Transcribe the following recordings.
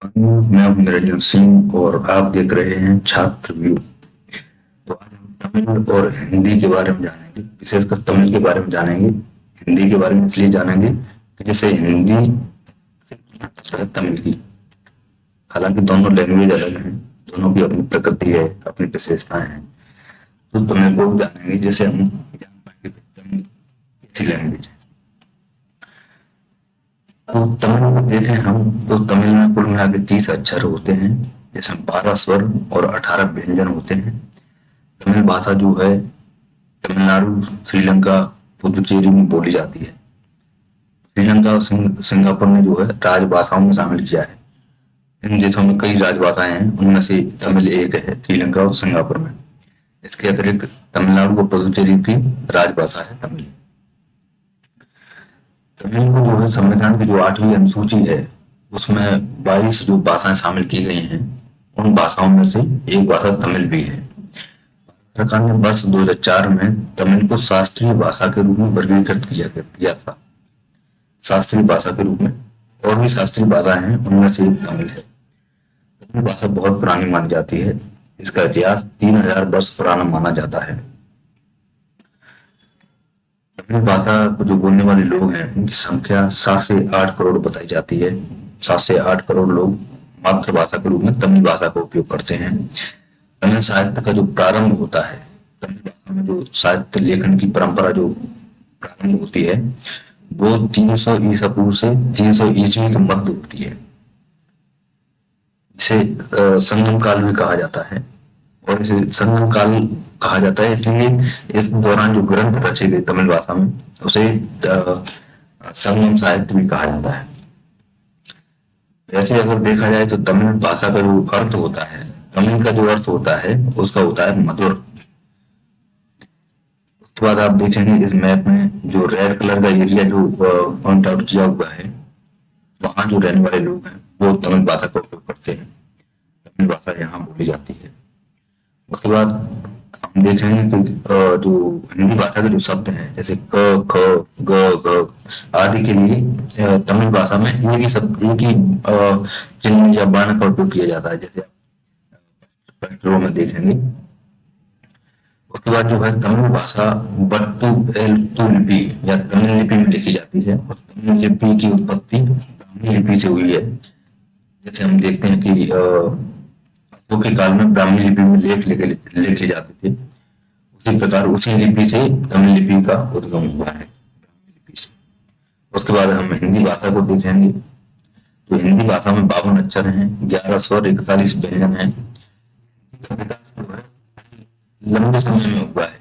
मैं हूं निरंजन सिंह और आप देख रहे हैं छात्र व्यू। तो आज हम तमिल और हिंदी के बारे में जानेंगे, विशेषकर तमिल के बारे में जानेंगे। हिंदी के बारे में इसलिए जानेंगे कि जैसे हिंदी से तुलना कर सकते हैं तमिल की। हालांकि दोनों लैंग्वेज अलग हैं, दोनों की अपनी प्रकृति है, अपनी विशेषताएं हैं। तो तमिल को जानेंगे जैसे हम जान पाएंगे कि तमिल कैसी लैंग्वेज है। तो तमिल में देखें हम तो तमिल में कुल मिला के 30 अक्षर होते हैं, जैसे 12 स्वर और 18 व्यंजन होते हैं। तमिल भाषा जो है तमिलनाडु, श्रीलंका, पुदुचेरी में बोली जाती है। श्रीलंका और सिंगापुर ने जो है राजभाषाओं में शामिल किया है। इन देशों में कई राजभाषाएं हैं, उनमें से तमिल एक है श्रीलंका और सिंगापुर में। इसके अतिरिक्त तमिलनाडु और पुदुचेरी की राजभाषा है तमिल। तमिल को जो है संविधान की जो 8वीं अनुसूची है उसमें 22 जो भाषाएं शामिल की गई हैं, उन भाषाओं में से एक भाषा तमिल भी है। सरकार ने वर्ष 2004 में तमिल को शास्त्रीय भाषा के रूप में वर्गीकृत किया था। शास्त्रीय भाषा के रूप में और भी शास्त्रीय भाषाएं हैं, उनमें से एक तमिल है। तमिल भाषा बहुत पुरानी मानी जाती है। इसका इतिहास 3000 वर्ष पुराना माना जाता है। तमिल भाषा को जो बोलने वाले लोग हैं उनकी संख्या 7 से 8 करोड़ बताई जाती है। 7 से 8 करोड़ लोग मातृभाषा के रूप में तमिल भाषा का उपयोग करते हैं। तमिल साहित्य का जो प्रारंभ होता है, तमिल भाषा में जो साहित्य लेखन की परंपरा जो प्रारंभ होती है वो 300 ईसा पूर्व से 300 ईस्वी के मध्य होती है। इसे संगम काल भी कहा जाता है। और इसे संगम काल कहा जाता है इसलिए इस दौरान जो ग्रंथ रचे गए तमिल भाषा में उसे संगम साहित्य भी कहा जाता है। वैसे अगर देखा जाए तो तमिल भाषा का जो अर्थ होता है, तमिल का जो अर्थ होता है उसका होता है मधुर। उसके बाद आप देखेंगे इस मैप में जो रेड कलर का एरिया जो पॉइंट आउट किया हुआ है, वहां जो रहने वाले लोग हैं वो तमिल भाषा का उपयोग करते हैं। तमिल भाषा यहाँ बोली जाती है। उसके बाद हम देखेंगे कि जो हिंदी भाषा के जो शब्द हैं जैसे क, ख, ग, घ आदि के लिए तमिल भाषा में एक ही शब्द, एक ही चिन्ह या वर्ण का उपयोग किया जाता है, जैसे आप पहले में देखेंगे। उसके बाद जो है तमिल भाषा बट्टू एल्टू लिपि या तमिल लिपि में लिखी जाती है और तमिल लिपि की उत्पत्ति ब्राह्मी लिपि से हुई है। जैसे हम देखते हैं कि अशोक के काल में ब्राह्मी लिपि में लेख लिखे जाते थे, उसी प्रकार उसी लिपि से तमिल लिपि का उद्गम हुआ है, ब्राह्मी लिपि से। उसके बाद हम हिंदी भाषा को देखेंगे तो हिंदी भाषा में 52 अक्षर हैं, 11 स्वर, 41 व्यंजन हैं। इसका विकास जो है लंबे समय में हुआ है,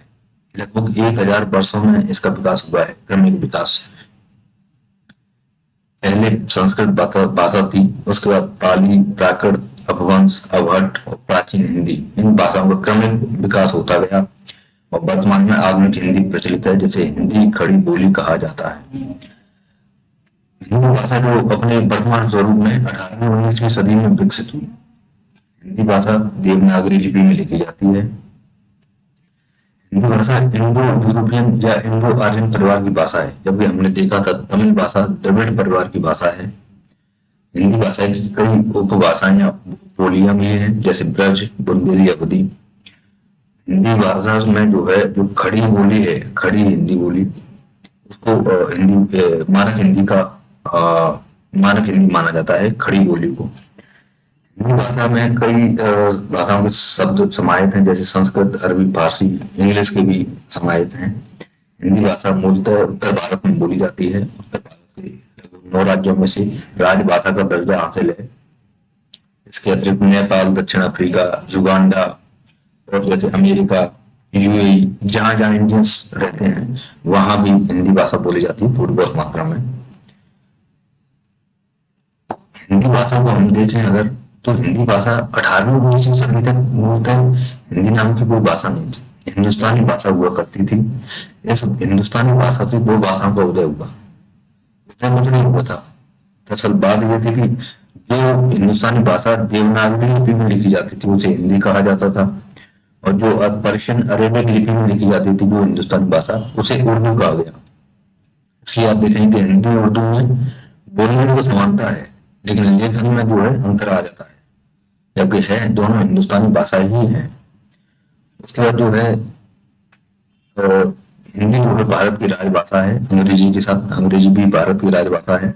लगभग 1000 वर्षों में इसका विकास हुआ है, क्रमिक विकास। पहले संस्कृत भाषा थी, उसके बाद पाली, प्राकृत, अपभ्रंश, अवहट्ट और प्राचीन हिंदी, इन भाषाओं का क्रमिक विकास होता गया और वर्तमान में आधुनिक हिंदी प्रचलित है, जिसे हिंदी खड़ी बोली कहा जाता है। हिंदी भाषा जो अपने वर्तमान स्वरूप में 18वीं 19वीं सदी में विकसित हुई। हिंदी भाषा देवनागरी लिपि में लिखी जाती है। हिंदी भाषा इंडो यूरोपियन या इंडो आर्यन परिवार की भाषा है, जबकि हमने देखा था तमिल भाषा द्रविड़ परिवार की भाषा है। हिंदी भाषा की कई उपभाषाएं या बोलियां भी हैं, जैसे ब्रज, बुंदेली, अवधी। हिंदी भाषा में जो है जो खड़ी बोली है, खड़ी हिंदी बोली, उसको मानक हिंदी का मानक हिंदी माना जाता है, खड़ी बोली को। हिंदी भाषा में कई भाषाओं के शब्द समाहित हैं, जैसे संस्कृत, अरबी, फारसी, इंग्लिश के भी समाहित हैं। हिंदी भाषा मूलतः उत्तर भारत में बोली जाती है। उत्तर भारत के लगभग 9 राज्यों में से राजभाषा का दर्जा हासिल है। इसके अतिरिक्त नेपाल, दक्षिण अफ्रीका, युगांडा और जैसे अमेरिका, यूएई, जहां जहां इंडियंस रहते हैं वहां भी हिंदी भाषा बोली जाती है थोड़ी बहुत मात्रा में। हिंदी भाषा को हम देखें अगर तो हिंदी भाषा 18वीं 19वीं सदी तक मूलतः हिंदी नाम की कोई भाषा नहीं थी, हिंदुस्तानी भाषा हुआ करती थी। इस हिंदुस्तानी भाषा से 2 भाषाओं का उदय हुआ। उदय मुझे नहीं हुआ था, दरअसल बात यह थी कि जो हिंदुस्तानी भाषा देवनागरी लिपि में लिखी जाती थी उसे हिंदी कहा जाता था, और जो पर्शियन अरेबिक लिपि में लिखी जाती थी जो हिंदुस्तानी भाषा, उसे उर्दू कहा गया। इसलिए आप देखेंगे कि हिंदी और उर्दू में बोलने में तो समानता है, लेकिन लेखन में जो है अंतर आ जाता है, जबकि है दोनों हिंदुस्तानी भाषा ही है। उसके बाद जो है हिंदी जो है भारत की राजभाषा है, अंग्रेजी के साथ अंग्रेजी भी भारत की राजभाषा है।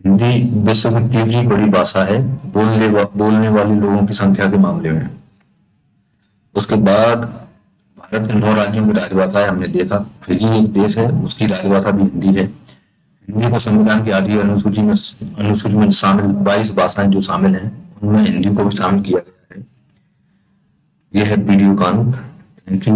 हिंदी विश्व की तीसरी बड़ी भाषा है बोलने वाले लोगों की संख्या के मामले में। उसके बाद भारत के 9 राज्यों की राजभाषा है, हमने देखा। फिजी एक देश है, उसकी राजभाषा भी हिंदी है। हिंदी को संविधान की आधी अनुसूची में शामिल 22 भाषाएं जो शामिल हैं, उनमें हिंदी को भी शामिल किया गया है। यह है वीडियो का अंत। Thank you.